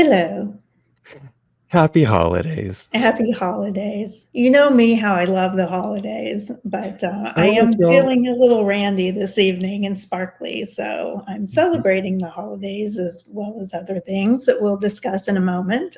Hello. Happy holidays. Happy holidays. You know me, how I love the holidays, but I Aren't we am all? feeling a little randy this evening and sparkly. So I'm celebrating the holidays as well as other things that we'll discuss in a moment.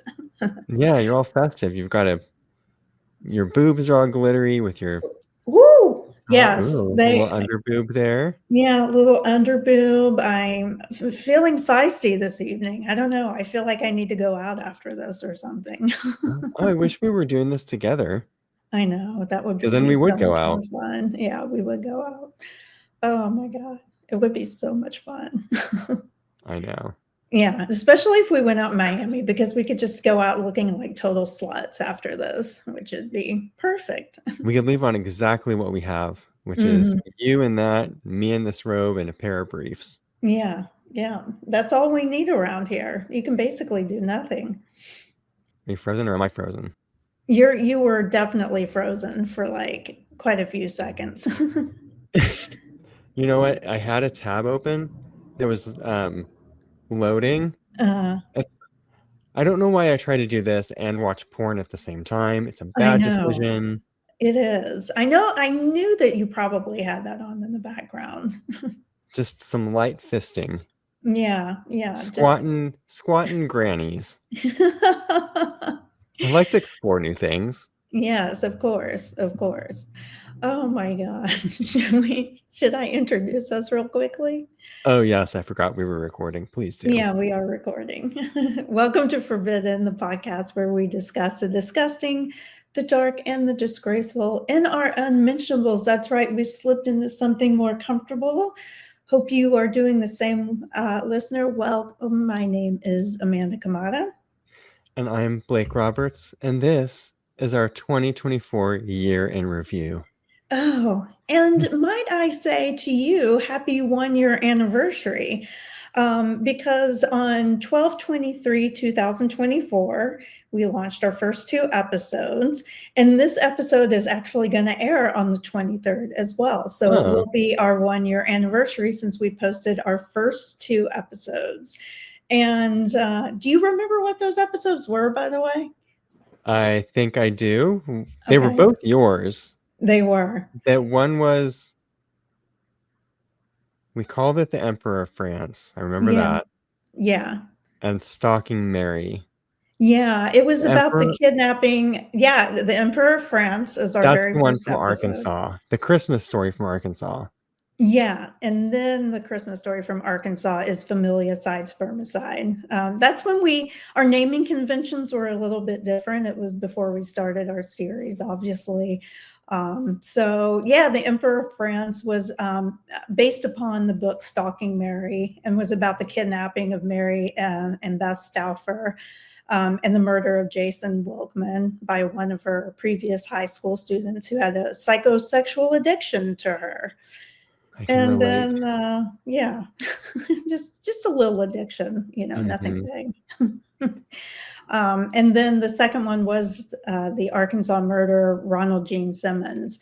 Yeah, you're all festive. Your boobs are all glittery with your Woo! Yes, little under boob there. yeah, a little under boob. I'm feeling feisty this evening. I don't know. I feel like I need to go out after this or something. Oh, I wish we were doing this together I know that would because then be we would so go much more out. fun. Yeah, we would go out. Oh my god, it would be so much fun. I know. Yeah, especially if we went out in Miami because we could just go out looking like total sluts after this, which would be perfect. We could leave on exactly what we have, which is Mhm. you in that, me in this robe, and a pair of briefs. Yeah, yeah, that's all we need around here. You can basically do nothing. Are you frozen or am I frozen? You were definitely frozen for like quite a few seconds. You know what? I had a tab open that was loading. uh, It's, I don't know why I try to do this and watch porn at the same time. It's a I bad know. decision. It is. I know. I knew that you probably had that on in the background. Just some light fisting. Yeah, yeah, just Squatting grannies. I like to explore new things. yes, of course, of course. Oh my god. Should I introduce us real quickly? Oh, yes, I forgot we were recording. Please do. Yeah, we are recording. Welcome to Forbidden, the podcast where we discuss the disgusting, the dark, and the disgraceful in our unmentionables. That's right, we've slipped into something more comfortable. Hope you are doing the same, listener. Welcome. My name is Amanda Kamada. And I'm Blake Roberts, and this is our 2024 year in review. Oh, and might I say to you, happy 1 year anniversary. Because on 12/23/2024, we launched our first two episodes, and this episode is actually going to air on the 23rd as well. So it Oh, will be our 1 year anniversary since we posted our first two episodes. And do you remember what those episodes were, by the way? I think I do. They were Okay, both yours. they were. That one was, we called it the Emperor of France. I remember Yeah, that. yeah. And Stalking Mary. Yeah, it was The about the Emperor, kidnapping. Yeah, the Emperor of France is our that's very the one first from episode. Arkansas. The Christmas story from Arkansas. Yeah, and then the Christmas story from Arkansas is familicide, spermicide. That's when our naming conventions were a little bit different. It was before we started our series, obviously. So yeah, the Emperor of France was based upon the book Stalking Mary and was about the kidnapping of Mary and Beth Stauffer. And the murder of Jason Wilkman by one of her previous high school students who had a psychosexual addiction to her. I can And relate. then, yeah, just a little addiction, nothing Hmm. big. And then the second one was the Arkansas murderer, Ronald Gene Simmons,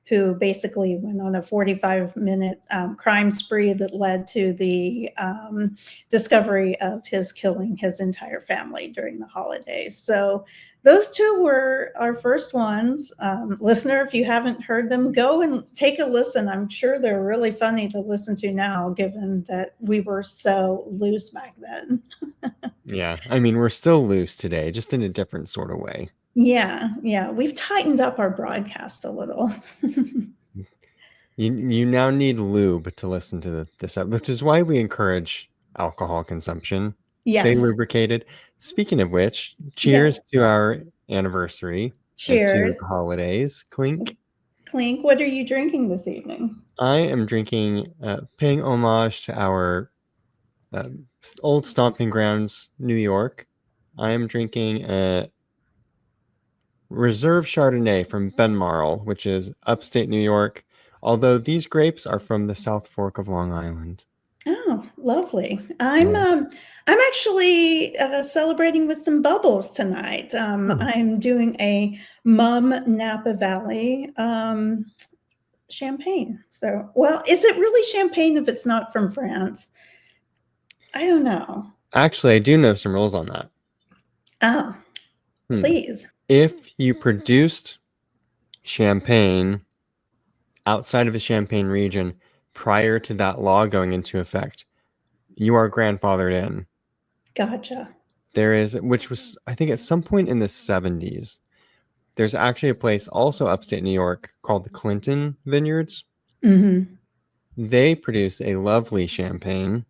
who basically went on a 45-minute crime spree that led to the discovery of his killing his entire family during the holidays. So those two were our first ones. Listener, if you haven't heard them, go and take a listen. I'm sure they're really funny to listen to now, given that we were so loose back then. Yeah, I mean, we're still loose today, just in a different sort of way. Yeah, yeah, we've tightened up our broadcast a little. You now need lube to listen to this up, which is why we encourage alcohol consumption. Stay Yes, lubricated. Speaking of which, cheers yes. to our anniversary and to the Cheers. holidays. Clink. Clink, what are you drinking this evening? I am drinking, paying homage to our uh, old stomping grounds, New York. I am drinking a Reserve Chardonnay from Benmarl, which is upstate New York, although these grapes are from the South Fork of Long Island. Oh, lovely. Yeah. I'm actually celebrating with some bubbles tonight. Hmm. I'm doing a Mum Napa Valley champagne. So, well, is it really champagne if it's not from France? I don't know. Actually, I do know some rules on that. Oh, Hmm. please. If you produced champagne outside of the Champagne region prior to that law going into effect, you are grandfathered in. Gotcha. There is, which was, I think, at some point in the 70s, there's actually a place also upstate New York called the Clinton Vineyards. Hmm. They produce a lovely champagne,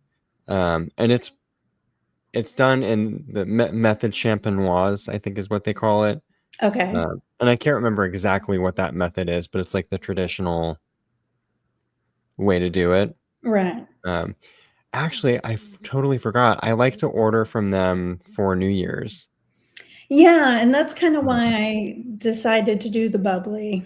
and it's done in the method champenoise, I think is what they call it. Okay. And I can't remember exactly what that method is, but it's like the traditional way to do it. Right. Um, Actually, totally forgot. I like to order from them for New Year's. Yeah, and that's kind of Uh, why I decided to do the bubbly,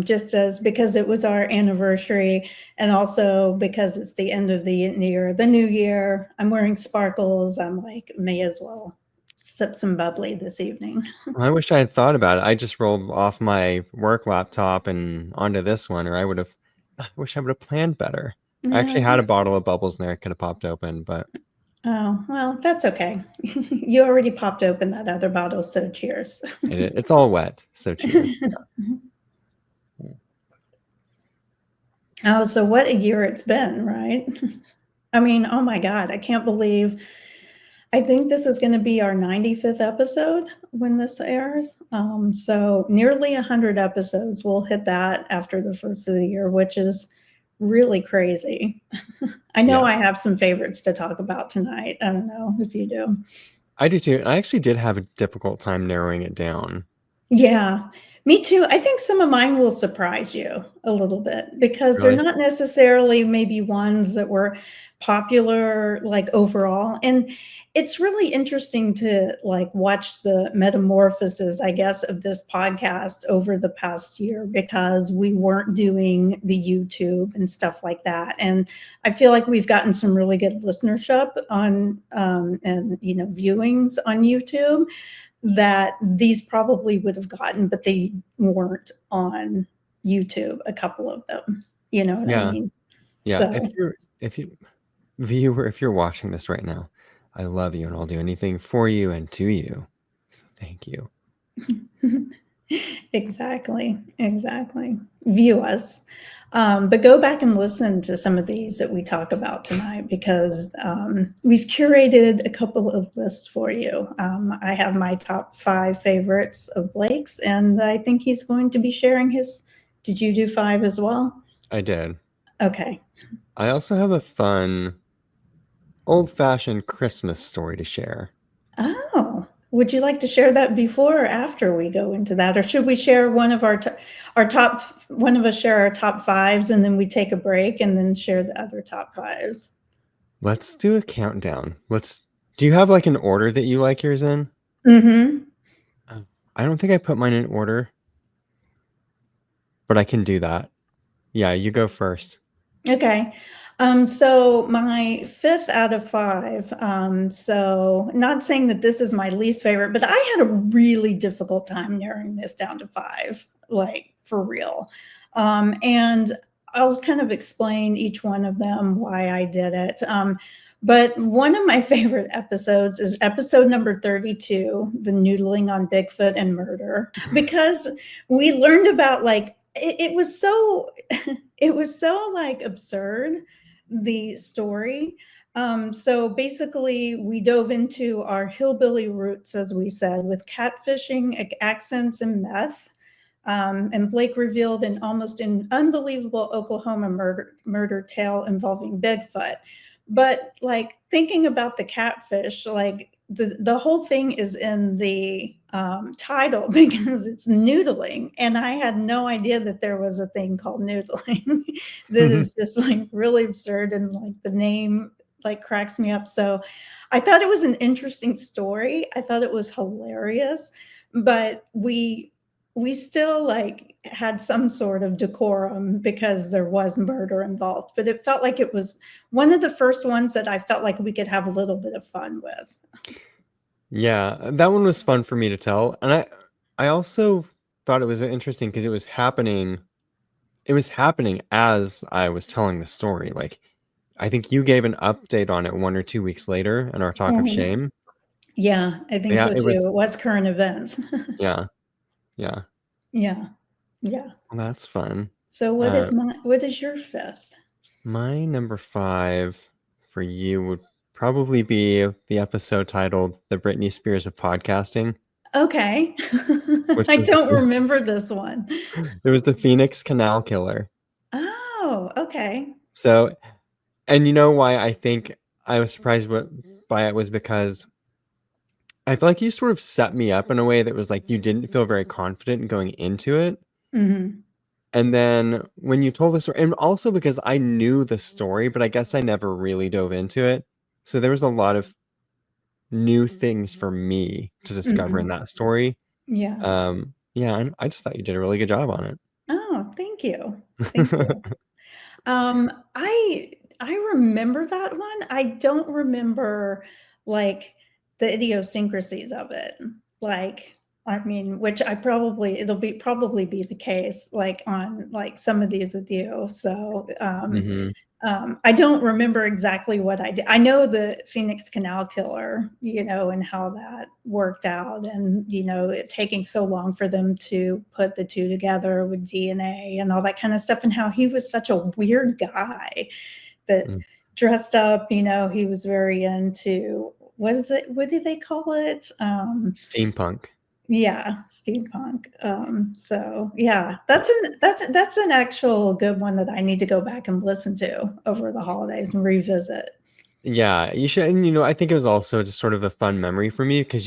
just as because it was our anniversary, and also because it's the end of the year, the new year. I'm wearing sparkles. I'm like, may as well sip some bubbly this evening. I wish I had thought about it. I just rolled off my work laptop and onto this one, or I wish I would have planned better. I Yeah. actually had a bottle of bubbles in there I could have popped open, but Oh, well, that's okay. You already popped open that other bottle, so cheers. it's all wet. So cheers. Oh, so what a year it's been, right? I mean, oh my God, I can't believe I think this is going to be our 95th episode when this airs. So nearly 100 episodes. We'll hit that after the first of the year, which is really crazy. I know Yeah, I have some favorites to talk about tonight. I don't know if you do. I do too. I actually did have a difficult time narrowing it down. Yeah, me too. I think some of mine will surprise you a little bit because they're Really? not necessarily maybe ones that were popular like overall. And it's really interesting to like watch the metamorphosis, I guess, of this podcast over the past year because we weren't doing the YouTube and stuff like that. And I feel like we've gotten some really good listenership on and viewings on YouTube that these probably would have gotten, but they weren't on YouTube, a couple of them. You know what I Yeah, mean? yeah. So, If you viewer, if you're watching this right now, I love you and I'll do anything for you and to you. So thank you. exactly, exactly. View us. But go back and listen to some of these that we talk about tonight because we've curated a couple of lists for you. I have my top 5 favorites of Blake's, and I think he's going to be sharing his. Did you do 5 as well? I did. Okay. I also have a fun old-fashioned Christmas story to share. Oh, would you like to share that before or after we go into that? Or should we share one of our top, one of us share our top 5s and then we take a break and then share the other top 5s? Let's do a countdown. Do you have like an order that you like yours in? Mm-hmm. I don't think I put mine in order, but I can do that. Yeah, you go first. Okay. So my 5th out of 5. So not saying that this is my least favorite, but I had a really difficult time narrowing this down to 5, like for real. And I'll kind of explain each one of them why I did it. But one of my favorite episodes is episode number 32, the noodling on Bigfoot and murder, because we learned about like it was so it was so like absurd, the story. So basically, we dove into our hillbilly roots, as we said, with catfishing, accents, and meth. And Blake revealed an unbelievable Oklahoma murder tale involving Bigfoot. But like thinking about the catfish, like the whole thing is in the title because it's noodling, and I had no idea that there was a thing called noodling. That is just like really absurd, and like the name like cracks me up. So I thought it was an interesting story. I thought it was hilarious, but we still like had some sort of decorum because there was murder involved, but it felt like it was one of the first ones that I felt like we could have a little bit of fun with. Yeah, that one was fun for me to tell. And I also thought it was interesting because it was happening as I was telling the story. Like I think you gave an update on it 1 or 2 weeks later in our talk of Mhm. shame. Yeah, I think Yeah, so it too. was. It was current events. Yeah, yeah. Yeah, yeah. Well, that's fun. So what is your fifth? My number 5 for you would probably be the episode titled "The Britney Spears of Podcasting," Okay. which I was don't remember this one. it was the Phoenix Canal Killer. Oh, okay. So, and you know why I think I was surprised by it was because I feel like you sort of set me up in a way that was like you didn't feel very confident going into it. Mhm. And then when you told the story, and also because I knew the story, but I guess I never really dove into it. So there was a lot of new things for me to discover in Mhm. that story. Yeah. Yeah, I just thought you did a really good job on Oh, thank you. Thank it. you. Um, I I remember that one. I don't remember, like, the idiosyncrasies of it. Like, I mean, which I probably it'll be probably be the case, like, on, like, some of these with you. So, Hmm. I don't remember exactly what I did. I know the Phoenix Canal Killer, and how that worked out, and it taking so long for them to put the two together with DNA and all that kind of stuff, and how he was such a weird guy that dressed up. He was very into what is it? What do they call it? Steampunk. Yeah, steampunk. So yeah, that's an actual good one that I need to go back and listen to over the holidays and revisit. Yeah, you should. And I think it was also just sort of a fun memory for me because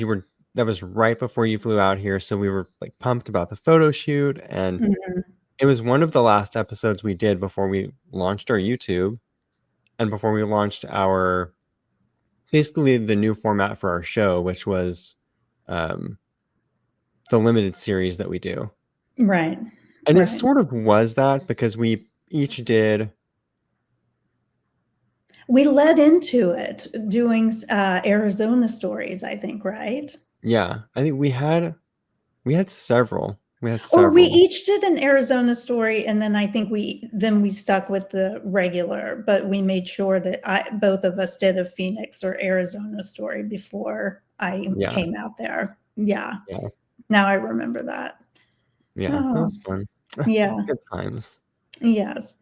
that was right before you flew out here, so we were like pumped about the photo shoot, and Mhm. it was one of the last episodes we did before we launched our YouTube and before we launched our basically the new format for our show, which was um, the limited series that we do. Right, And it right. sort of was that because we each did. We led into it doing Arizona stories, I think, right? Yeah, I think we had several. We had Or we several. each did an Arizona story, and then I think we stuck with the regular, but we made sure that both of us did a Phoenix or Arizona story before I Yeah, came out there. Yeah. yeah, Now I remember that. yeah. That Oh, was fun. yeah. Good times. Yes.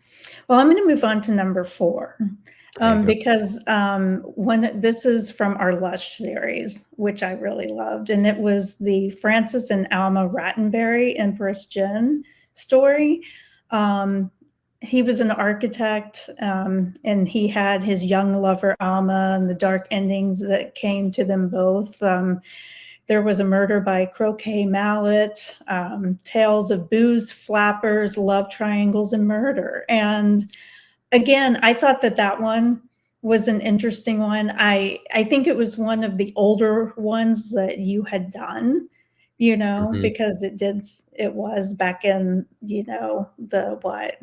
Well, I'm gonna move on to number 4, Okay, go. because, when this is from our Lush series, which I really loved, and it was the Francis and Alma Rattenberry Empress Gin story. Um, he was an architect, and he had his young lover, Alma, and the dark endings that came to them both. There was a murder by croquet mallet, tales of booze, flappers, love triangles, and murder. And again, I thought that one was an interesting one. I think it was one of the older ones that you had done, Mhm. because it was back in, the what,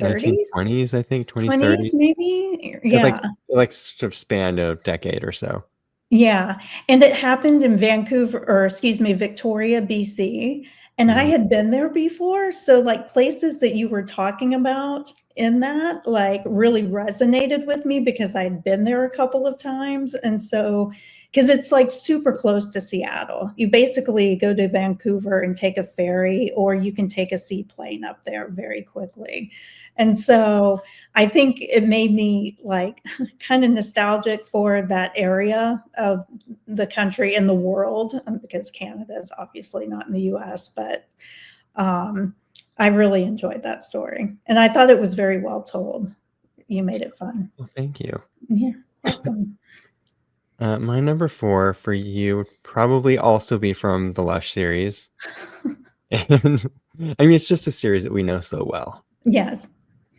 30s? 1920s, I think, 20s, 20s 30s. maybe? It like Yeah. it like sort of spanned a decade or so. Yeah, and it happened in Vancouver, or excuse me, Victoria, BC, and I Mhm. had been there before, so, like, places that you were talking about in that, like, really resonated with me because I'd been there a couple of times, and so, because it's, like, super close to Seattle. You basically go to Vancouver and take a ferry, or you can take a seaplane up there very quickly, and so, I think it made me, like, kind of nostalgic for that area of the country and the world, because Canada is obviously not in the US, but I really enjoyed that story. And I thought it was very well told. You made it fun. Well, thank you. You're welcome. My number 4 for you would probably also be from the Lush series. And I mean, it's just a series that we know so well. Yes.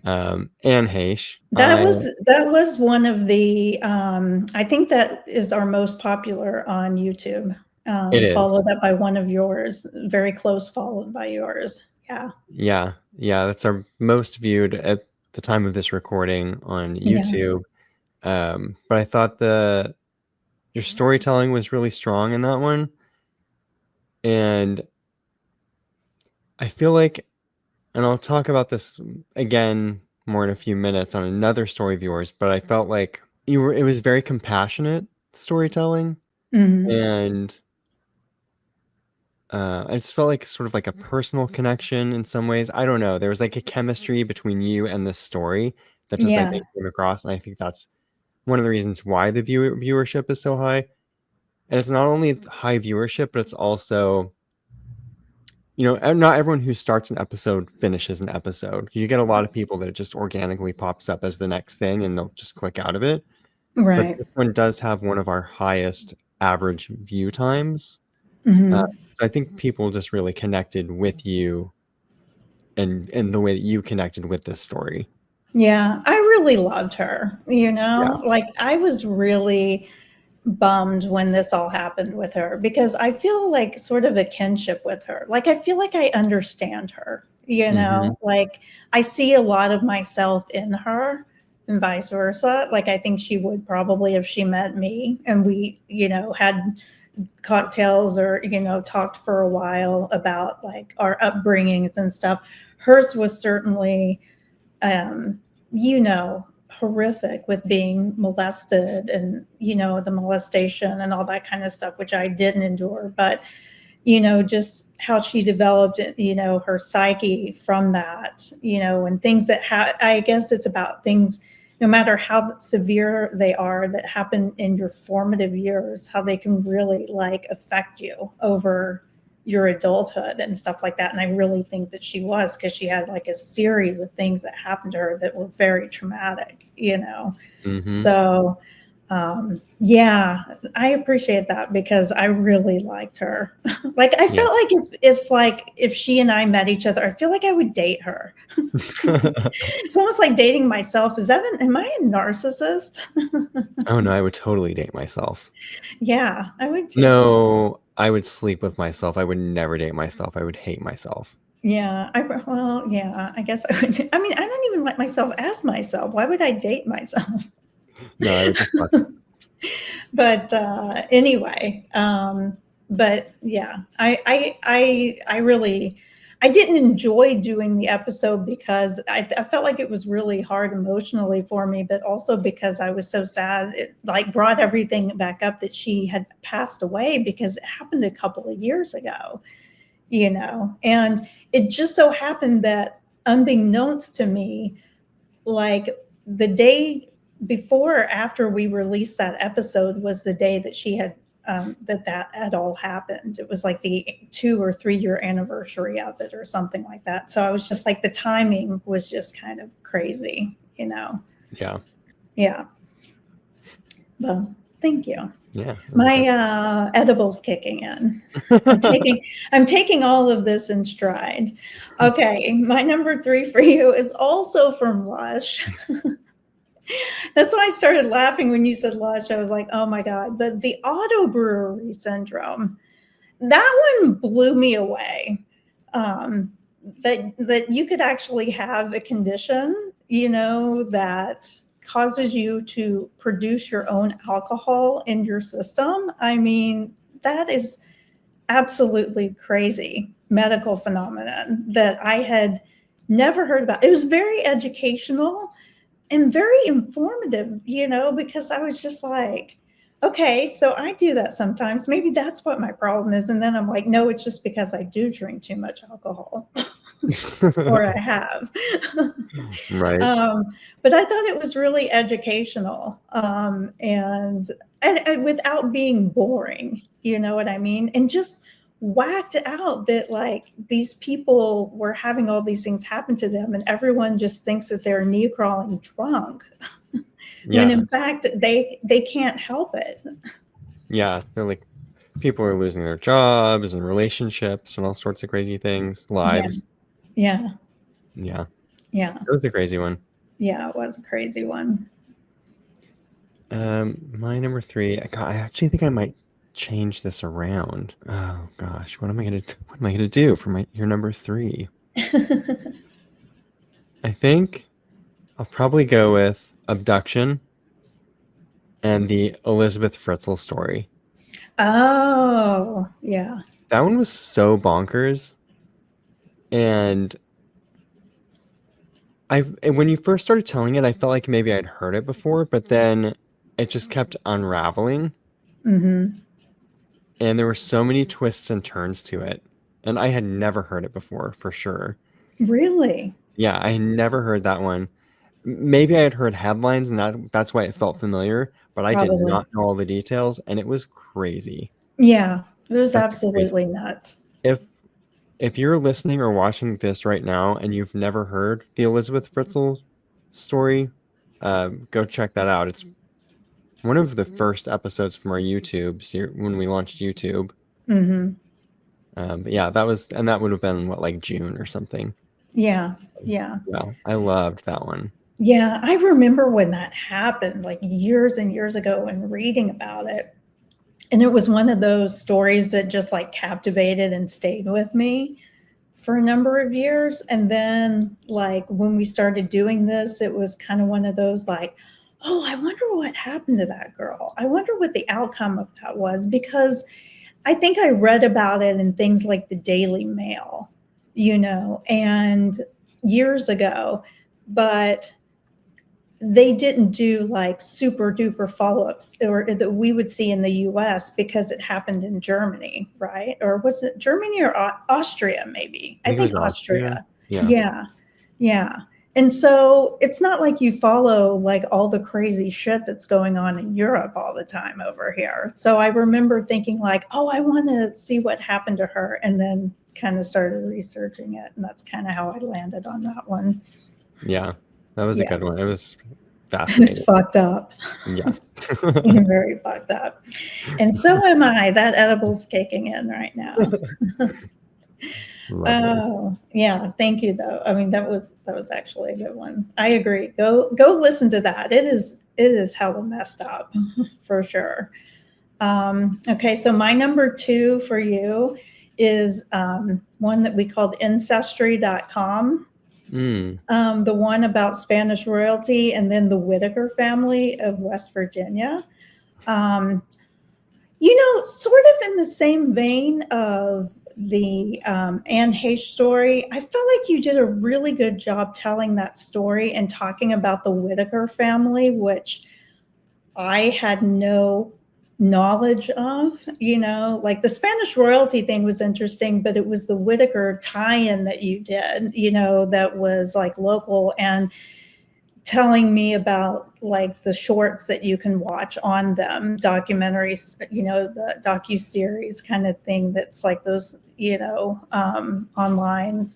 Anne Heche. That was one of the, I think that is our most popular on YouTube, It is. followed up by one of yours, very close followed by yours. Yeah. Yeah, yeah, that's our most viewed at the time of this recording on Yeah. YouTube. But I thought your storytelling was really strong in that one, and I feel like, and I'll talk about this again more in a few minutes on another story of yours, but I felt like it was very compassionate storytelling. Mhm. And I just felt like sort of like a personal connection in some ways. I don't know. There was like a chemistry between you and the story that just I Yeah. think came across, and I think that's one of the reasons why the viewership is so high. And it's not only high viewership, but it's also, not everyone who starts an episode finishes an episode. You get a lot of people that it just organically pops up as the next thing, and they'll just click out of it. But Right. this one does have one of our highest average view times. Mhm. So I think people just really connected with you and the way that you connected with this story. Yeah, I really loved her, Yeah. like, I was really bummed when this all happened with her because I feel like sort of a kinship with her. Like, I feel like I understand her, Hmm. like, I see a lot of myself in her and vice versa. Like, I think she would probably if she met me and we, had cocktails or, talked for a while about like our upbringings and stuff. Hers was certainly um, horrific with being molested and, the molestation and all that kind of stuff, which I didn't endure. But, just how she developed, her psyche from that, and things that I guess it's about things, no matter how severe they are, that happen in your formative years, how they can really like affect you over your adulthood and stuff like that. And I really think that she was, because she had like a series of things that happened to her that were very traumatic. Hmm. So yeah, I appreciate that because I really liked her. Like I Yeah. felt like if she and I met each other, I feel like I would date her. It's almost like dating myself. Am I a narcissist? Oh no, I would totally date myself. Yeah, I would too. No, I would sleep with myself. I would never date myself. I would hate myself. Yeah, well, yeah, I guess I would. I mean, I don't even let myself as myself. Why would I date myself? No, I would just fuck But anyway, but yeah, I really, I didn't enjoy doing the episode because I felt like it was really hard emotionally for me, but also because I was so sad. It like brought everything back up that she had passed away because it happened a couple of years ago. And it just so happened that unbeknownst to me, like the day before or after we released that episode was the day that she had that had all happened. It was like the 2 or 3 year anniversary of it or something like that. So I was just like the timing was just kind of crazy. Yeah. Yeah. Well, thank you. Yeah. My edible's kicking in. I'm taking all of this in stride. Okay, my number 3 for you is also from Lush. That's why I started laughing when you said Lush. I was like, oh my God. But the auto brewery syndrome, that one blew me away. Um, that you could actually have a condition, that causes you to produce your own alcohol in your system. I mean, that is absolutely crazy medical phenomenon that I had never heard about. It was very educational and very informative, because I was just like, okay, so I do that sometimes. Maybe that's what my problem is. And then I'm like, no, it's just because I do drink too much alcohol or I have. Right. um, but I thought it was really educational and without being boring, you know what I mean? And just whacked out that like these people were having all these things happen to them and everyone just thinks that they're knee crawling drunk when Yeah. in fact they can't help it. Yeah. They're like people are losing their jobs and relationships and all sorts of crazy things, Yeah, lives. yeah, Yeah. yeah, That was a crazy one. yeah, it was a crazy one. My number 3, I actually think I might change this around. Oh gosh, what am I gonna do for your number 3? I think I'll probably go with abduction and the Elizabeth Fritzl story. Oh yeah. That one was so bonkers, and and when you first started telling it, I felt like maybe I'd heard it before, but then it just kept unraveling. Mm-hmm. and there were so many twists and turns to it, and I had never heard it before, for sure. Really? Yeah, I had never heard that one. Maybe I had heard headlines, and that's why it felt familiar, but I did Probably. not know all the details, and it was crazy. Yeah, it was That's crazy. absolutely nuts. If if you're listening or watching this right now and you've never heard the Elizabeth Fritzl story, go check that out. It's one of the first episodes from our YouTube when we launched YouTube. Hmm. But yeah, that would have been what, like June or something. Yeah, yeah. Yeah, I loved that one. Yeah, I remember when that happened, like years and years ago, and reading about it. And it was one of those stories that just like captivated and stayed with me for a number of years. And then, like, when we started doing this, it was kind of one of those, like, oh, I wonder what happened to that girl. I wonder what the outcome of that was, because I think I read about it in things like the Daily Mail, and years ago, but they didn't do like super duper follow-ups or that we would see in the US because it happened in Germany, right? Or was it Germany or Austria maybe? I I think it think was Austria. Austria. Yeah. Yeah. Yeah. And so it's not like you follow like all the crazy shit that's going on in Europe all the time over here. So I remember thinking like, oh, I want to see what happened to her, and then kind of started researching it. And that's kind of how I landed on that one. Yeah, that was a Yeah. good one. It was It was fascinating. fucked up. Yes. Very fucked up. And so am I. That edible's kicking in right now. Lovely. Oh, yeah. Thank you though. I mean, that was actually a good one. I agree. Go listen to that. It is hella messed up for sure. Okay, so my number 2 for you is one that we called ancestry.com. Mm. The one about Spanish royalty, and then the Whitaker family of West Virginia. Um, sort of in the same vein of the Anne Heche story, I felt like you did a really good job telling that story and talking about the Whitaker family, which I had no knowledge of. Like the Spanish royalty thing was interesting, but it was the Whitaker tie-in that you did, that was like local, and telling me about like the shorts that you can watch on them, documentaries, the docu-series kind of thing, that's like those, online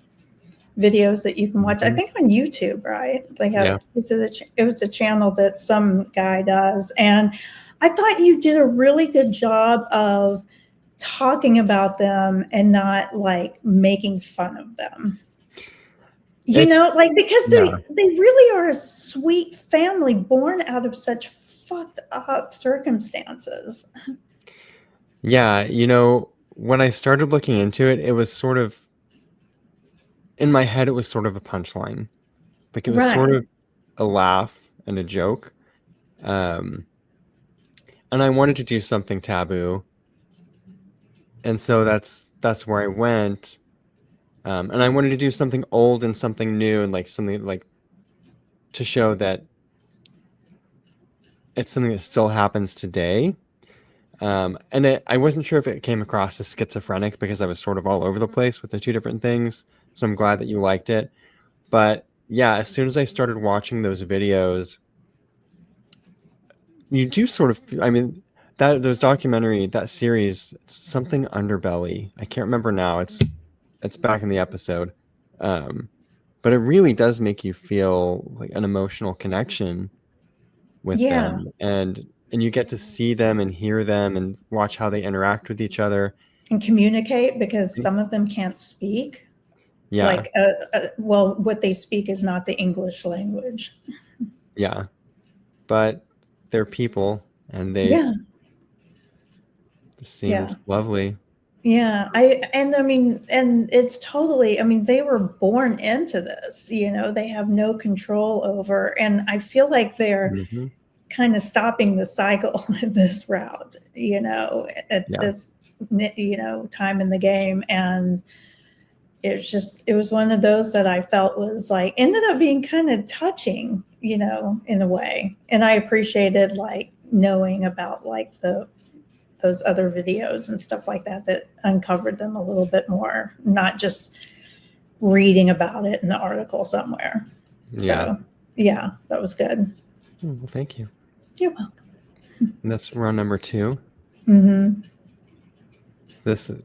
videos that you can watch. I Mhm. think on YouTube, right? They have, Yeah. it was a channel that some guy does. And I thought you did a really good job of talking about them and not like making fun of them. It's Like, because yeah. they really are a sweet family born out of such fucked up circumstances. Yeah, when I started looking into it, it was sort of in my head, it was sort of a punchline. Like it was sort Right. of a laugh and a joke. Um, and I wanted to do something taboo. And so that's where I went. And I wanted to do something old and something new, and like something like to show that it's something that still happens today. And I wasn't sure if it came across as schizophrenic because I was sort of all over the place with the two different things. So I'm glad that you liked it. But yeah, as soon as I started watching those videos, you do sort of, I mean, that series, something underbelly. I can't remember now. It's back in the episode. Um, but it really does make you feel like an emotional connection with Yeah. them, and you get to see them and hear them and watch how they interact with each other. And communicate, because And some of them can't speak. yeah, Like, well, what they speak is not the English language. yeah, but they're people and they Yeah. just Yeah. seemed lovely. Yeah, I mean, and it's totally, I mean, they were born into this, they have no control over, and I feel like they're Hmm. kind of stopping the cycle at this route, at Yeah. this, time in the game. And it was one of those that I felt was like, ended up being kind of touching, in a way. And I appreciated like knowing about like the those other videos and stuff like that that uncovered them a little bit more, not just reading about it in an article somewhere. Yeah. So yeah, that was good. Well, thank you. You're welcome. And that's round number 2. Mm-hmm. This is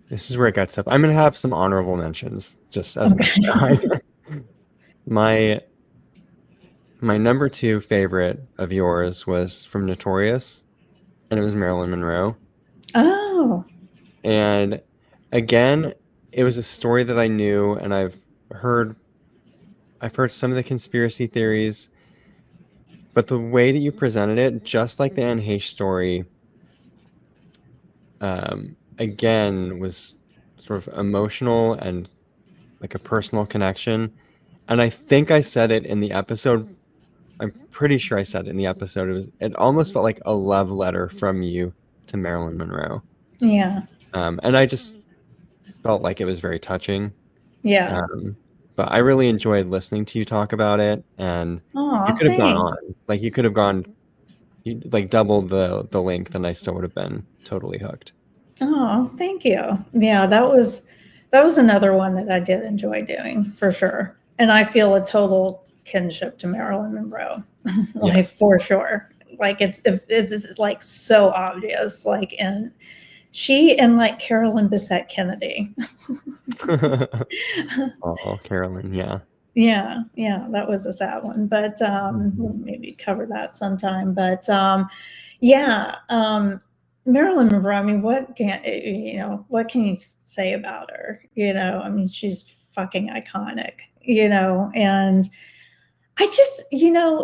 this is where it gets up. I'm gonna have some honorable mentions just as an Okay. FYI. My number 2 favorite of yours was from Notorious, and it was Marilyn Monroe. Oh. And again, it was a story that I knew, and I've heard some of the conspiracy theories, but the way that you presented it, just like the Anne Heche story, again, was sort of emotional and like a personal connection. And I think I said it in the episode. I'm pretty sure I said it in the episode. It almost felt like a love letter from you to Marilyn Monroe. Yeah. And I just felt like it was very touching. Yeah. But I really enjoyed listening to you talk about it, and you Oh, could have gone thanks. on. Like you could have gone, you like doubled the length, and I still would have been totally hooked. Oh, thank you. Yeah, that was another one that I did enjoy doing for sure. And I feel a total kinship to Marilyn Monroe, like Yes. for sure. Like it's like so obvious. Like and she and like Carolyn Bessette Kennedy. Oh, Carolyn, yeah. Yeah, that was a sad one, but we'll Mhm. maybe cover that sometime. But yeah, Marilyn Monroe. I mean, what can you say about her? I mean, she's fucking iconic. And I just,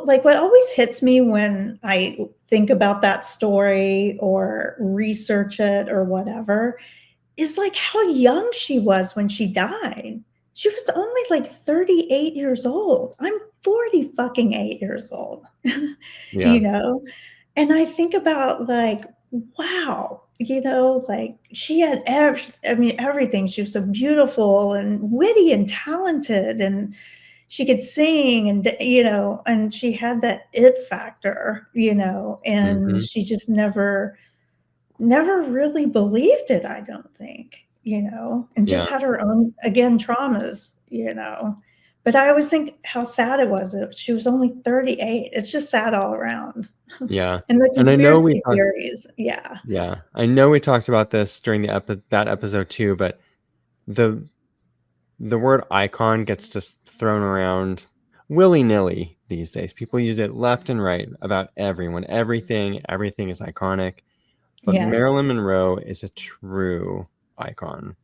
like what always hits me when I think about that story or research it or whatever is like how young she was when she died. She was only like 38 years old. I'm 40 fucking 8 years old. Yeah. you know? And I think about like, wow, like she had everything. She was so beautiful and witty and talented and she could sing and she had that it factor, and Hmm. she just never really believed it, I don't think, and Yeah. just had her own, again, traumas, But I always think how sad it was that she was only 38. It's just sad all around. Yeah. And the And I know we conspiracy talked. theories, yeah. Yeah, I know we talked about this during that episode too, but the the word icon gets just thrown around willy-nilly these days. People use it left and right about everyone. Everything is iconic. But Yes. Marilyn Monroe is a true icon,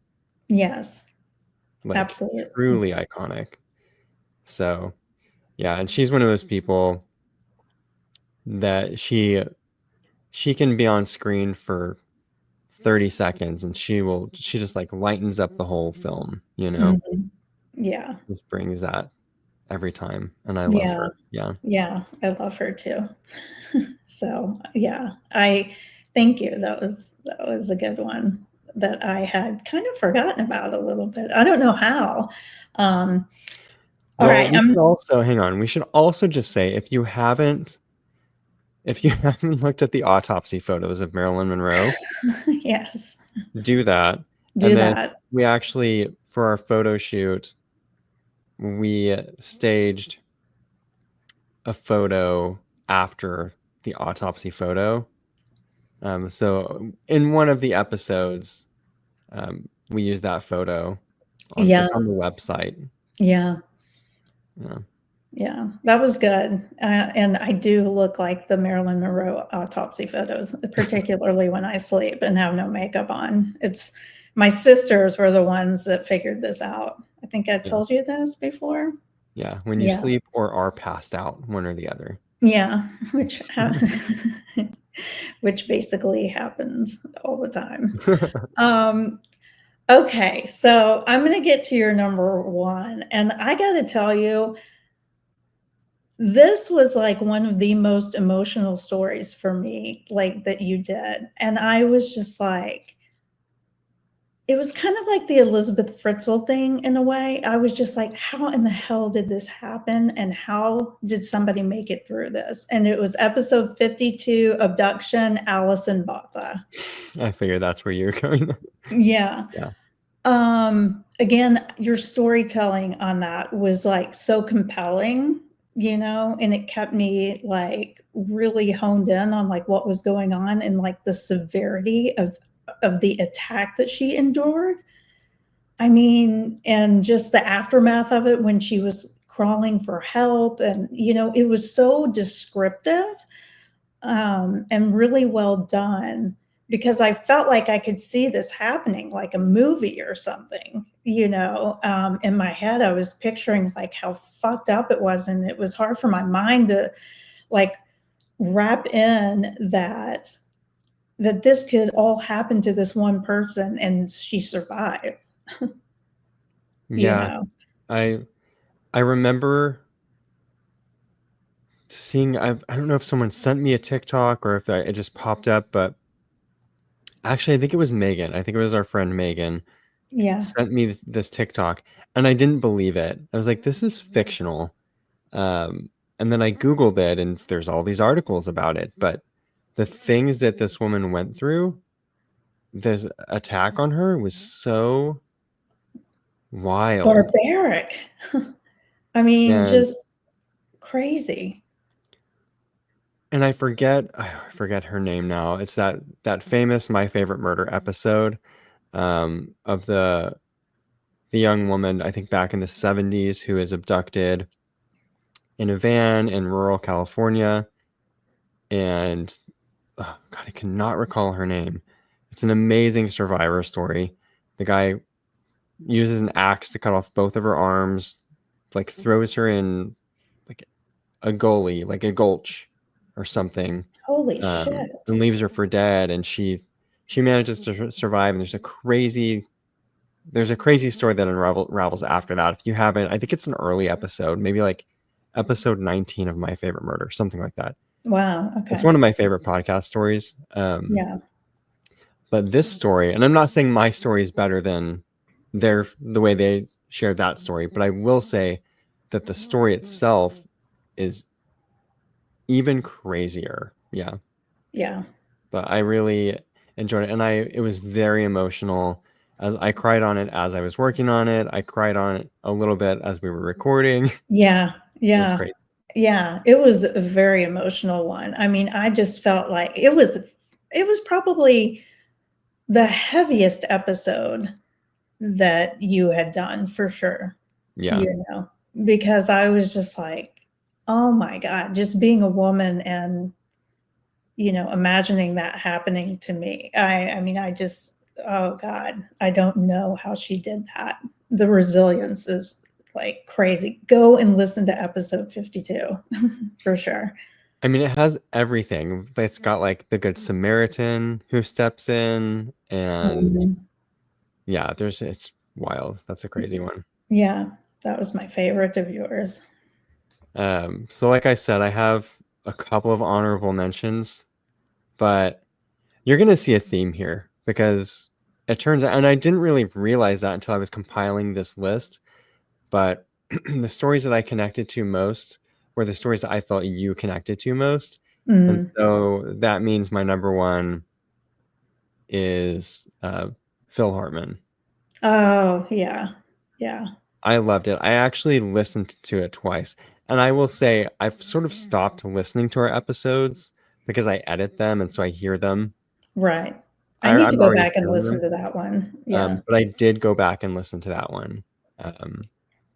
Yes. like Absolutely. truly iconic. So, yeah, and she's one of those people that she can be on screen for 30 seconds and she just like lightens up the whole film, Mhm. Yeah. just brings that every time, and I love Yeah. her. Yeah. Yeah. I love her too. So, yeah, I thank you. That was a good one that I had kind of forgotten about a little bit. I don't know how. Um, all Well, right. we should also hang on. We should also just say if you haven't looked at the autopsy photos of Marilyn Monroe, Yes, do that. do And then that. we actually, for our photo shoot, we staged a photo after the autopsy photo. So in one of the episodes, we used that photo Yeah, it's on the website. yeah, Yeah. yeah. That was good. And I do look like the Marilyn Monroe autopsy photos, particularly when I sleep and have no makeup on. It's my sisters were the ones that figured this out. I think I Yeah. told you this before. Yeah. When you Yeah. sleep or are passed out, one or the other. Yeah, which basically happens all the time. Um, okay, so I'm gonna get to your number one, and I gotta tell you, this was like one of the most emotional stories for me, like that you did. And I was just like, it was kind of like the Elizabeth Fritzl thing in a way. I was just like, how in the hell did this happen? And how did somebody make it through this? And it was episode 52, Abduction, Allison Botha. I figured that's where you're going. Yeah. Yeah. Again, your storytelling on that was like so compelling, and it kept me like really honed in on like what was going on and like the severity of the attack that she endured. I mean, and just the aftermath of it when she was crawling for help, and it was so descriptive, and really well done, because I felt like I could see this happening like a movie or something. In my head, I was picturing like how fucked up it was, and it was hard for my mind to like wrap in that this could all happen to this one person and she survived. you Yeah. know I remember seeing, I don't know if someone sent me a TikTok or if it just popped up, but actually I think it was Megan. I think it was our friend Megan yeah sent me this TikTok, and I didn't believe it. I was like, this is fictional. And then I Googled it, and there's all these articles about it. But the things that this woman went through, this attack on her was so wild. Barbaric. I mean, And just crazy. I forget her name now. It's that famous My Favorite Murder episode, of the young woman, I think back in the 70s, who is abducted in a van in rural California. And oh God, I cannot recall her name. It's an amazing survivor story. The guy uses an axe to cut off both of her arms, like throws her in like a gully, like a gulch or something, Holy shit. and leaves her for dead. And she manages to survive. And there's a crazy story that unravels after that. If you haven't, I think it's an early episode, maybe like episode 19 of My Favorite Murder, something like that. Wow. It's Okay. one of my favorite podcast stories. Yeah. But this story, and I'm not saying my story is better than the way they shared that story, but I will say that the story itself is even crazier. Yeah. Yeah. But I really enjoyed it, and it was very emotional. As I cried on it as I was working on it. I cried on it a little bit as we were recording. It Yeah. was Yeah. great. Yeah. It was a very emotional one. I mean, I just felt like it was probably the heaviest episode that you had done for sure. Yeah. You know, because I was just like, oh my God, just being a woman and imagining that happening to me. I mean, oh God, I don't know how she did that. The resilience is like crazy. Go and listen to episode 52 for sure. I mean, it has everything. It's got like the Good Samaritan who steps in, and Mhm. yeah, it's wild. That's a crazy one. Yeah, that was my favorite of yours. So like I said, I have a couple of honorable mentions, but you're gonna see a theme here because it turns out, and I didn't really realize that until I was compiling this list, but the stories that I connected to most were the stories that I felt you connected to most. And Mm. so that means my number one is Phil Hartman. Oh, yeah. Yeah. I loved it. I actually listened to it twice. And I will say I've sort of stopped listening to our episodes because I edit them and so I hear them. Right. I need to I'm go already back and hearing listen them. to that one. Yeah. But I did go back and listen to that one.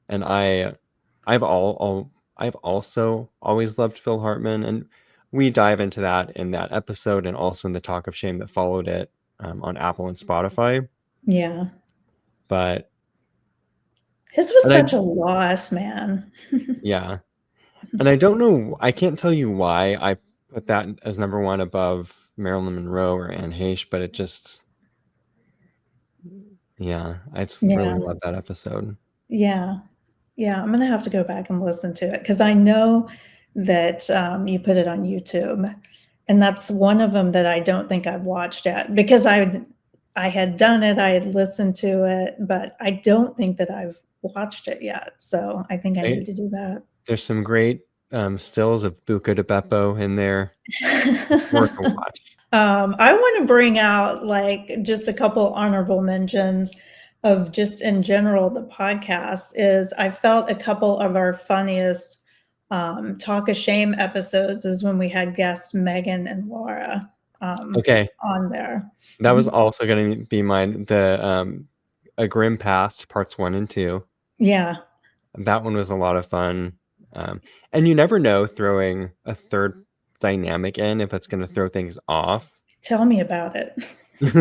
And I've also always loved Phil Hartman, and we dive into that in that episode and also in the talk of shame that followed it, on Apple and Spotify. Yeah. But His was and I such a loss, man. yeah, and I don't know, I can't tell you why I put that as number one above Marilyn Monroe or Anne Heche, but it just yeah, I just really Yeah. love that episode. Yeah. Yeah, I'm gonna have to go back and listen to it because I know that, you put it on YouTube, and that's one of them that I don't think I've watched yet because I had done it, I had listened to it, but I don't think that I've watched it yet. So I think I need Right? to do that. There's some great stills of Buca de Beppo in there. Worth a watch. I want to bring out like just a couple honorable mentions of just in general the podcast is I felt a couple of our funniest talk of shame episodes is when we had guests Megan and Laura Okay, on there. that was also going to be mine. The A Grim Past parts 1 and 2. Yeah. That one was a lot of fun. And you never know throwing a third dynamic in if it's going to throw things off. Tell me about it. We've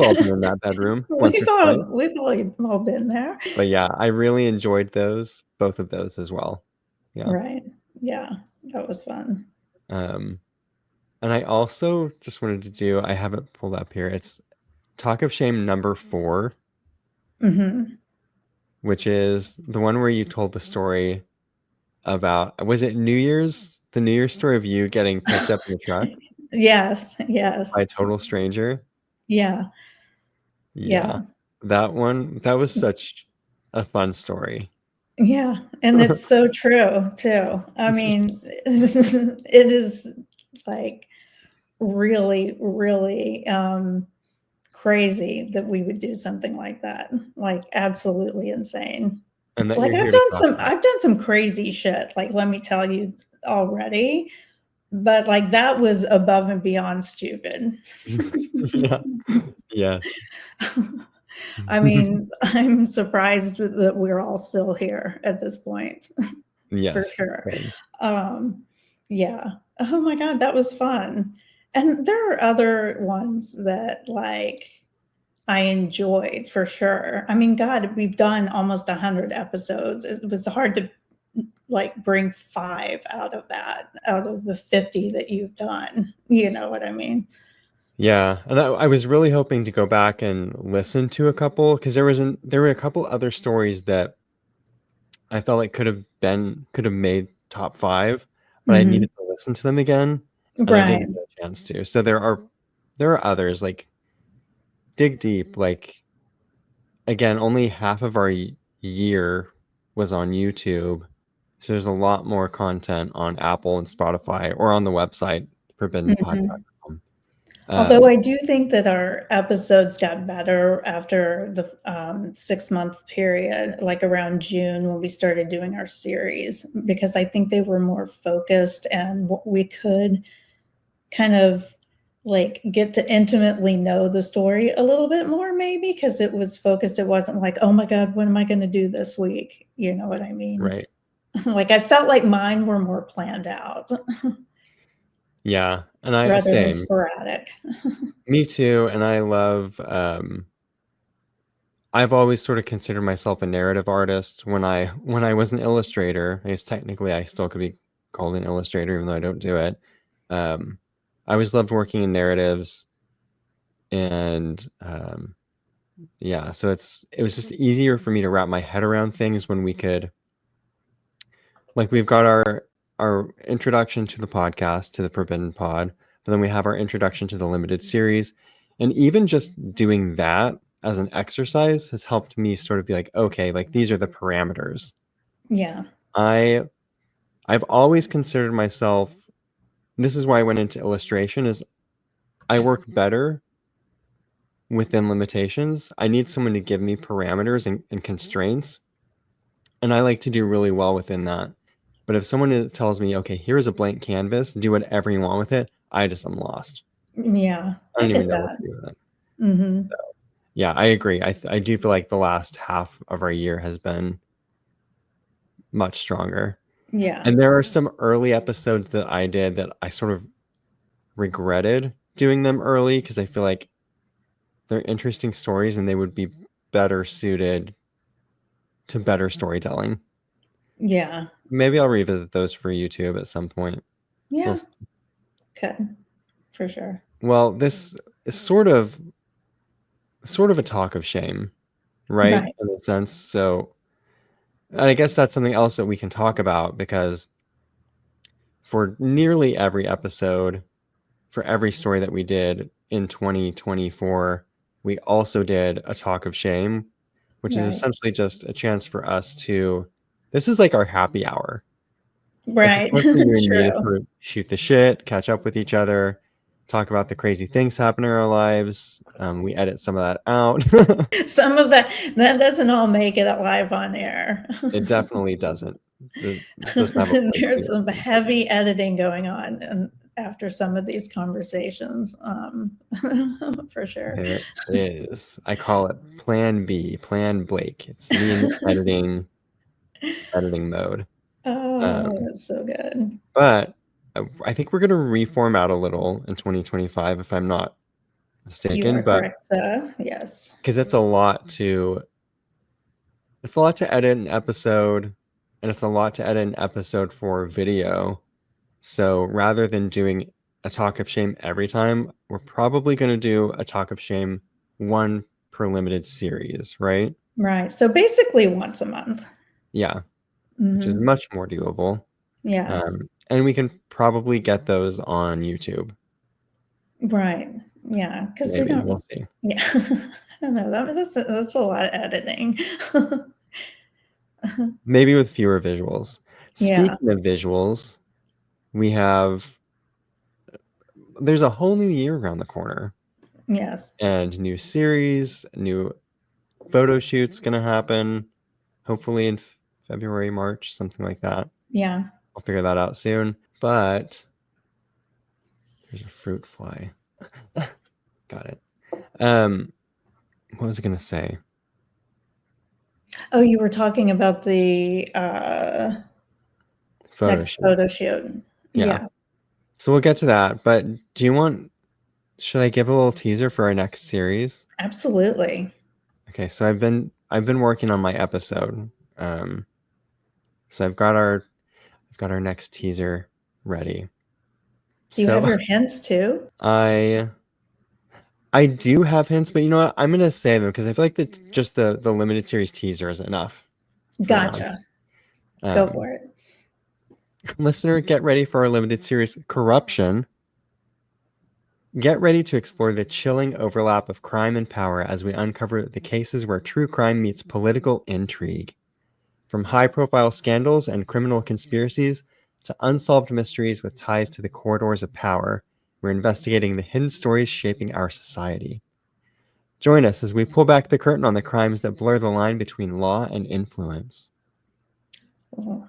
all been in that bedroom once or twice. We've all been there. But yeah, I really enjoyed both of those as well. Yeah. Right. Yeah. That was fun. And I also just wanted to do, I have it pulled up here. It's Talk of Shame number 4, which is the one where you told the story about, was it New Year's? The New Year's story of you getting picked up in the truck Yes. by a total stranger. Yeah. Yeah. That one, that was such a fun story. Yeah. And it's so true too. I mean, it is like really, really crazy that we would do something like that. Like absolutely insane. And that Like you're here to talk about. I've done some crazy shit, like let me tell you already. But like that was above and beyond stupid. Yeah. Yes. I mean, I'm surprised that we're all still here at this point. Yes. For sure. Same. Yeah. Oh my God, that was fun. And there are other ones that like I enjoyed for sure. I mean, God, we've done almost 100 episodes. It was hard to like bring 5 out of the 50 that you've done. You know what I mean? Yeah, and I was really hoping to go back and listen to a couple because there were a couple other stories that I felt like could have made top 5, but I needed to listen to them again, and I Right. didn't get a chance to. So there are others like Dig Deep. Like again, only half of our year was on YouTube, so there's a lot more content on Apple and Spotify or on the website forbiddenpod.com. Although I do think that our episodes got better after the 6-month period, like around June when we started doing our series, because I think they were more focused and we could kind of like get to intimately know the story a little bit more, maybe because it was focused. It wasn't like, oh my God, what am I going to do this week? You know what I mean? Right. Like I felt like mine were more planned out. Yeah, and rather than same. sporadic. Me too, and I love I've always sort of considered myself a narrative artist. When I was an illustrator, I guess technically I still could be called an illustrator even though I don't do it. I always loved working in narratives, and yeah, so it was just easier for me to wrap my head around things when we could, like, we've got our introduction to the podcast, to the Forbidden Pod, but then we have our introduction to the limited series, and even just doing that as an exercise has helped me sort of be like, okay, like these are the parameters. Yeah. I've always considered myself, this is why I went into illustration, is I work better within limitations. I need someone to give me parameters and constraints, and I like to do really well within that. But if someone tells me, okay, here's a blank canvas, do whatever you want with it, I'm lost. Yeah. I don't I even get know what that. to do with it. Mm-hmm. So, yeah, I agree. I do feel like the last half of our year has been much stronger. Yeah. And there are some early episodes that I did that I sort of regretted doing them early because I feel like they're interesting stories and they would be better suited to better storytelling. Yeah. Maybe I'll revisit those for YouTube at some point. Yeah. Could. For sure. Well, this is sort of a talk of shame, right? Right. In a sense. So, and I guess that's something else that we can talk about because for nearly every episode, for every story that we did, in 2024, we also did a talk of shame, which is Right. essentially just a chance for us to, this is like our happy hour. It's a Right. chance for you and me to True. sort of shoot the shit, catch up with each other, talk about the crazy things happen in our lives. We edit some of that out. Some of that doesn't all make it live on air. It definitely doesn't. It doesn't have a place to There's go. some heavy editing going on and after some of these conversations, for sure. There is. I call it Plan B, Plan Blake. It's me in editing mode. Oh, that's so good. But I think we're going to reformat a little in 2025, if I'm not You mistaken. are But correct, sir. Yes. because it's a lot to edit an episode, and it's a lot to edit an episode for video. So rather than doing a talk of shame every time, we're probably going to do a talk of shame one per limited series, right? Right. So basically once a month. Yeah, which is Mhm. much more doable. Yes. And we can probably get those on YouTube. Right. Yeah. Because we Maybe. don't. We'll see. Yeah. I don't know. That's a lot of editing. Maybe with fewer visuals. Yeah. Speaking of visuals, there's a whole new year around the corner. Yes. And new series, new photo shoots gonna happen. Hopefully in February, March, something like that. Yeah. I'll figure that out soon. But there's a fruit fly. Got it. What was I gonna say? Oh, you were talking about the Photo next shoot. photo shoot. Yeah. Yeah. So we'll get to that. But should I give a little teaser for our next series? Absolutely. Okay, so I've been working on my episode. So I've got our next teaser ready. Do you have So your hints too? I do have hints, but you know what? I'm gonna say them because I feel like just the limited series teaser is enough for now. Gotcha. Go for it. Listener, get ready for our limited series Corruption. Get ready to explore the chilling overlap of crime and power as we uncover the cases where true crime meets political intrigue. From high-profile scandals and criminal conspiracies to unsolved mysteries with ties to the corridors of power, we're investigating the hidden stories shaping our society. Join us as we pull back the curtain on the crimes that blur the line between law and influence. Oh,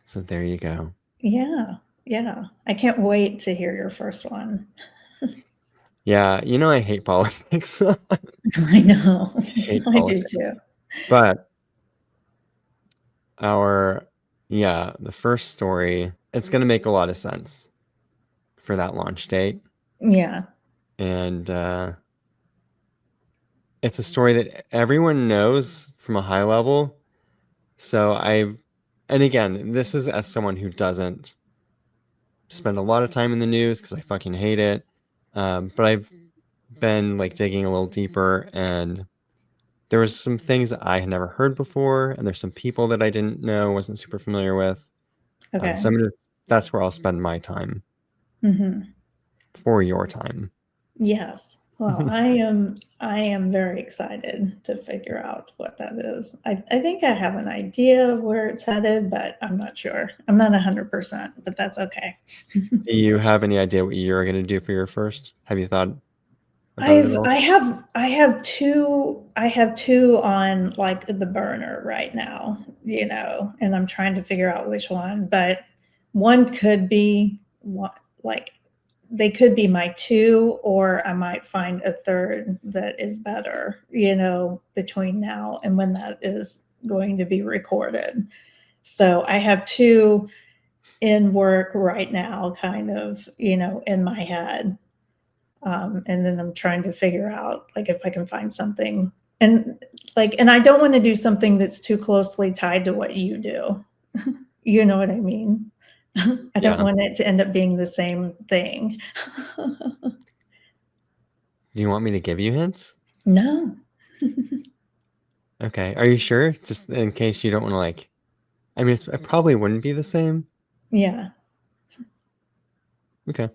So there you go. yeah. Yeah. I can't wait to hear your first one. Yeah, I hate politics. I know. hate I do politics. too. But the first story, it's going to make a lot of sense for that launch date. Yeah. And it's a story that everyone knows from a high level. So and again, this is as someone who doesn't spend a lot of time in the news because I fucking hate it. But I've been like digging a little deeper, and there was some things that I had never heard before, and there's some people that I didn't know, wasn't super familiar with. Okay. So that's where I'll spend my time for your time. Yes. Well, I am very excited to figure out what that is. I think I have an idea of where it's headed, but I'm not sure. I'm not 100%, but that's okay. Do you have any idea what you're going to do for your first? Have you thought about it at all? I have two on like the burner right now, and I'm trying to figure out which one, but one could be like they could be my two, or I might find a third that is better, between now and when that is going to be recorded. So I have two in work right now, kind of, in my head. And then I'm trying to figure out like if I can find something and I don't want to do something that's too closely tied to what you do. You know what I mean? I don't Yeah. want it to end up being the same thing. Do you want me to give you hints? No. Okay. Are you sure? Just in case you don't want to I mean, it probably wouldn't be the same. Yeah. Okay.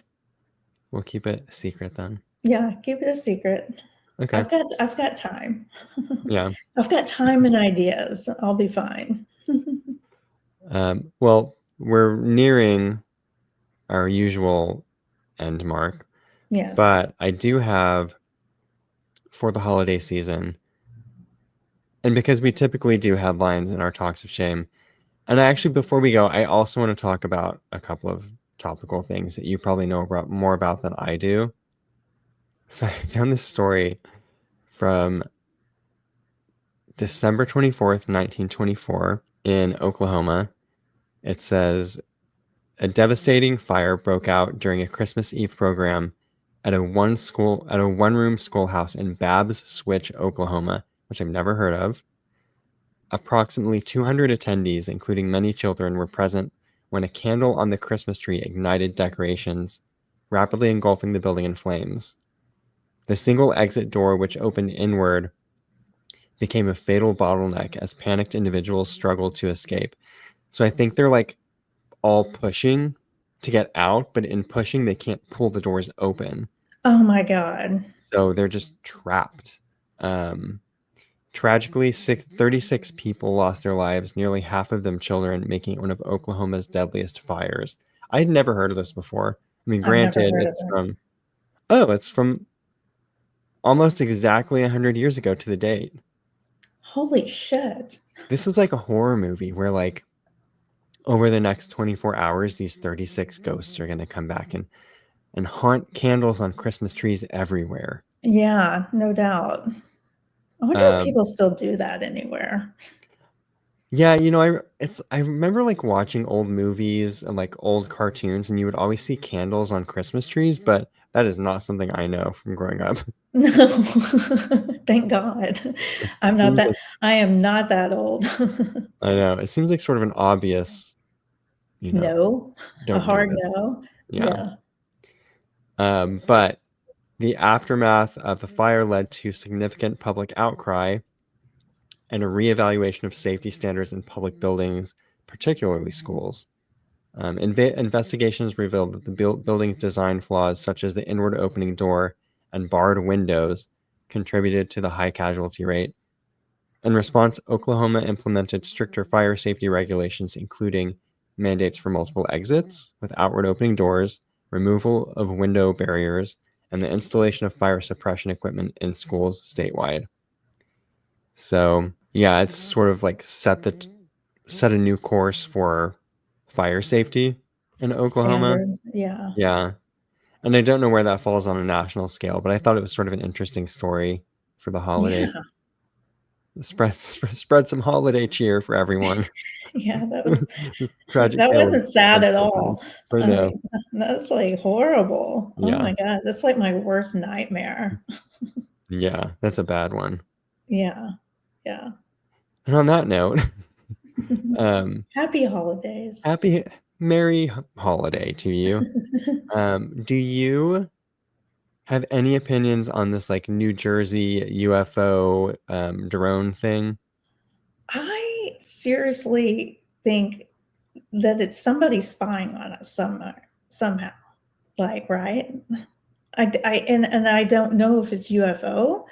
We'll keep it a secret then. Yeah, keep it a secret. Okay. I've got time. Yeah. I've got time and ideas. I'll be fine. Well, we're nearing our usual end mark, Yes. but I do have for the holiday season, and because we typically do headlines in our talks of shame, and actually before we go, I also want to talk about a couple of topical things that you probably know about more about than I do. So I found this story from December 24th, 1924 in Oklahoma. It says a devastating fire broke out during a Christmas Eve program at a one-room schoolhouse in Babbs Switch, Oklahoma, which I've never heard of. Approximately 200 attendees, including many children, were present when a candle on the Christmas tree ignited decorations, rapidly engulfing the building in flames. The single exit door, which opened inward, became a fatal bottleneck as panicked individuals struggled to escape. So I think they're like all pushing to get out, but in pushing, they can't pull the doors open. Oh my God. So they're just trapped. Um, Tragically, 36 people lost their lives, nearly half of them children, making it one of Oklahoma's deadliest fires. I had never heard of this before. I mean, I've never granted, heard of it. it's from almost exactly 100 years ago to the date. Holy shit. This is like a horror movie where, like, over the next 24 hours, these 36 ghosts are going to come back and haunt candles on Christmas trees everywhere. Yeah, no doubt. I wonder if Um, people still do that anywhere. Yeah, I remember like watching old movies and like old cartoons, and you would always see candles on Christmas trees, but that is not something I know from growing up. No. Thank God. It I'm not seems that like I am not that old. I know it seems like sort of an obvious, you know, No. A don't do hard it. no. Yeah. Yeah. But the aftermath of the fire led to significant public outcry and a reevaluation of safety standards in public buildings, particularly schools. Investigations revealed that the building's design flaws, such as the inward opening door and barred windows, contributed to the high casualty rate. In response, Oklahoma implemented stricter fire safety regulations, including mandates for multiple exits with outward opening doors, removal of window barriers, and the installation of fire suppression equipment in schools statewide. So, yeah, it's sort of like set a new course for fire safety in Oklahoma. Standards. Yeah. Yeah. And I don't know where that falls on a national scale, but I thought it was sort of an interesting story for the holiday. Yeah. Spread some holiday cheer for everyone. Yeah, that was Tragic that tale of wasn't sad one at person. all. I I know. mean, that's like horrible. Oh Yeah. my God, that's like my worst nightmare. Yeah. That's a bad one. Yeah. Yeah. And on that note, um, Happy holidays. happy merry holiday to you. Do you have any opinions on this like New Jersey UFO drone thing? I seriously think that it's somebody spying on us somewhere, somehow. Like, right? And I don't know if it's UFO.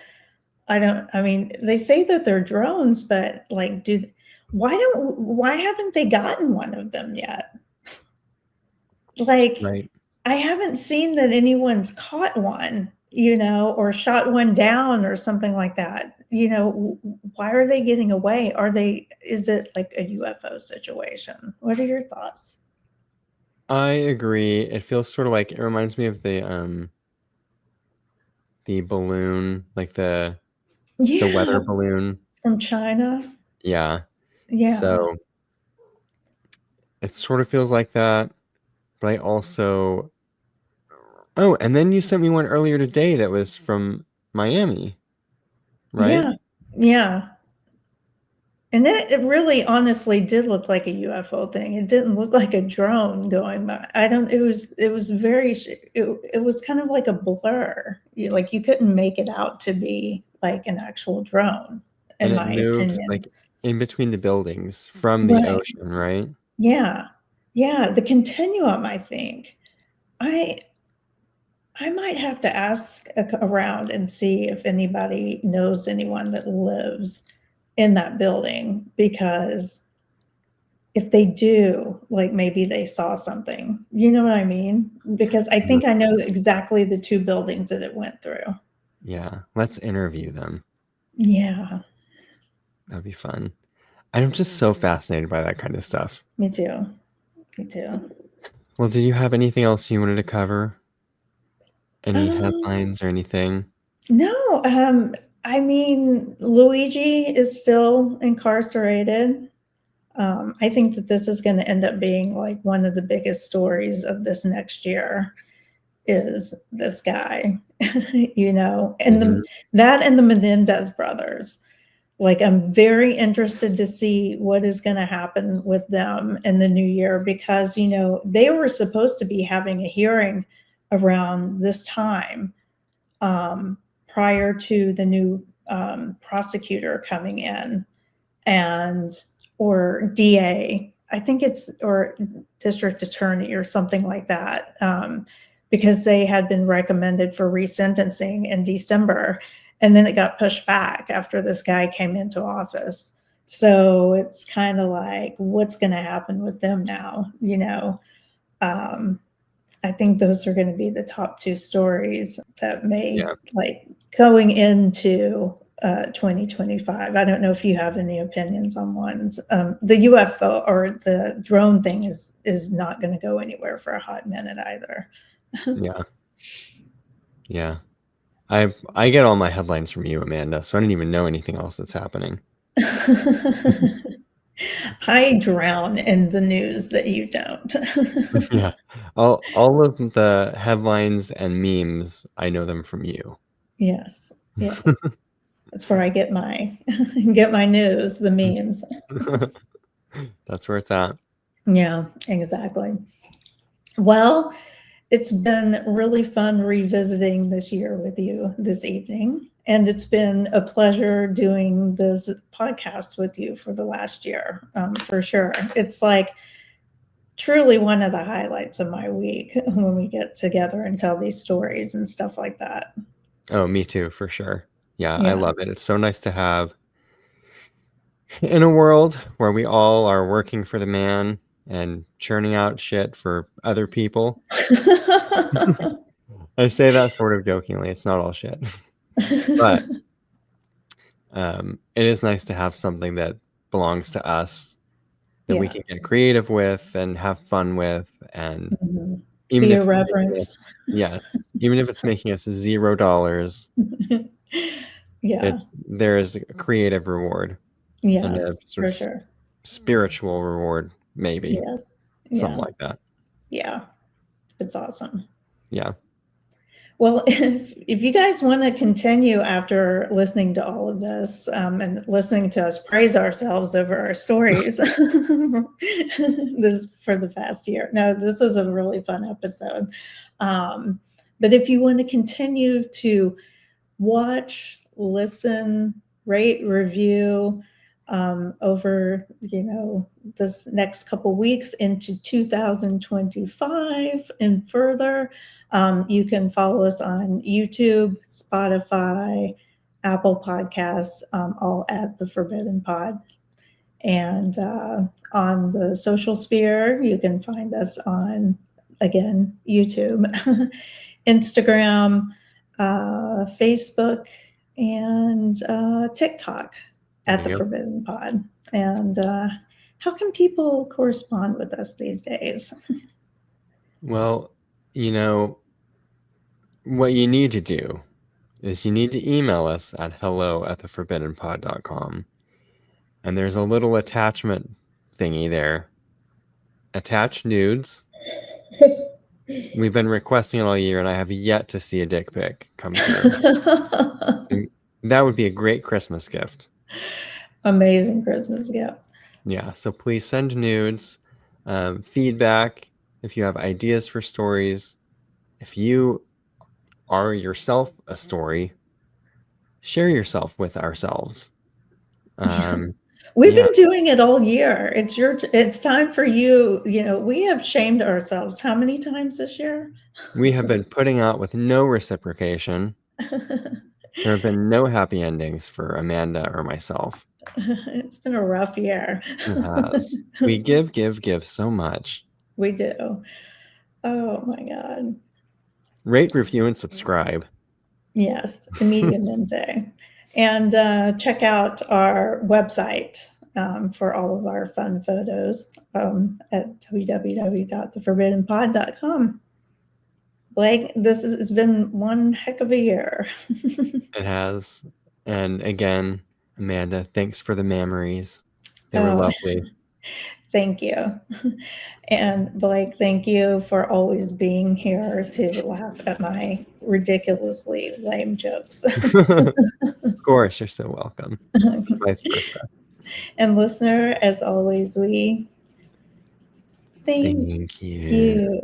I mean, they say that they're drones, but like, why haven't they gotten one of them yet? Like, Right. I haven't seen that anyone's caught one, or shot one down or something like that. Why are they getting away? Is it like a UFO situation? What are your thoughts? I agree. It feels sort of like it reminds me of the balloon, like the weather Yeah, balloon. from China. Yeah. Yeah. So it sort of feels like that, but I also Oh, and then you sent me one earlier today that was from Miami, right? Yeah. Yeah. And it really honestly did look like a UFO thing. It didn't look like a drone going by. I don't it was very it was kind of like a blur. Like you couldn't make it out to be like an actual drone, And in it my moved opinion. like in between the buildings from the Right. ocean, right? Yeah. Yeah, the continuum, I think. I I might have to ask around and see if anybody knows anyone that lives in that building, because if they do, like, maybe they saw something. You know what I mean? Because I think I know exactly the 2 buildings that it went through. Yeah, let's interview them. Yeah, That'd be fun. I'm just so fascinated by that kind of stuff. me too. Me too. Well, did you have anything else you wanted to cover? Any Um, headlines or anything? no, I mean, Luigi is still incarcerated. I think that this is gonna end up being, like, one of the biggest stories of this next year is this guy, you know, and Mhm. the Menendez brothers. Like, I'm very interested to see what is gonna happen with them in the new year, because, you know, they were supposed to be having a hearing around this time, um, prior to the new, prosecutor coming in, and or DA, I think it's, or district attorney or something like that, because they had been recommended for resentencing in December, and then it got pushed back after this guy came into office. So it's kind of like, what's going to happen with them now? You know, um, I think those are going to be the top 2 stories that may, Yeah. like, going into 2025. I don't know if you have any opinions on ones. The UFO or the drone thing is not going to go anywhere for a hot minute either. Yeah. Yeah. I get all my headlines from you, Amanda, so I didn't even know anything else that's happening. I drown in the news that you don't. Yeah. All of the headlines and memes, I know them from you. Yes, yes. That's where I get my get my news, the memes. That's where it's at. Yeah, exactly. Well, it's been really fun revisiting this year with you this evening, and it's been a pleasure doing this podcast with you for the last year, for sure. It's like truly one of the highlights of my week when we get together and tell these stories and stuff like that. Oh, me too, for sure. Yeah, I Yeah. love it. It's so nice to have in a world where we all are working for the man and churning out shit for other people. I say that sort of jokingly. It's not all shit. But it is nice to have something that belongs to us that we Yeah. can get creative with and have fun with. And Mhm. even Be if it's making irreverent. us, yes, even if it's making us $0, Yeah. there is a creative reward and a Yes, sort for of sure. spiritual reward, maybe Yes. something Yeah. like that. Yeah. It's awesome. Yeah. Well, if you guys want to continue after listening to all of this, and listening to us praise ourselves over our stories, this for the past year. No, this was a really fun episode. Um, but if you want to continue to watch, listen, rate, review, over, you know, this next couple weeks into 2025 and further, you can follow us on YouTube, Spotify, Apple Podcasts, all at the Forbidden Pod. And on the social sphere, you can find us on, again, YouTube, Instagram, Facebook, and TikTok There at you the go. Forbidden Pod. And how can people correspond with us these days? Well, you know, what you need to do is you need to email us at hello@theforbiddenpod.com. And there's a little attachment thingy there. Attach nudes. We've been requesting it all year, and I have yet to see a dick pic come through. And that would be a great Christmas gift. Amazing Christmas gift. Yeah, so please send nudes, feedback, if you have ideas for stories. If you are yourself a story, share yourself with ourselves. Yes. We've Yeah. been doing it all year. It's time for you. We have shamed ourselves how many times this year? We have been putting out with no reciprocation. There have been no happy endings for Amanda or myself. It's been a rough year. It has. We give so much. We do. Oh my God. Rate, review, and subscribe. Yes, immediately. And check out our website for all of our fun photos at www.theforbiddenpod.com. Blake, this has been one heck of a year. It has. And again, Amanda, thanks for the memories. They were Oh, lovely. thank you. And Blake, thank you for always being here to laugh at my ridiculously lame jokes. Of course, you're so welcome. Vice versa. And listener, as always, we thank Thank you. you.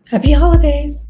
Happy holidays.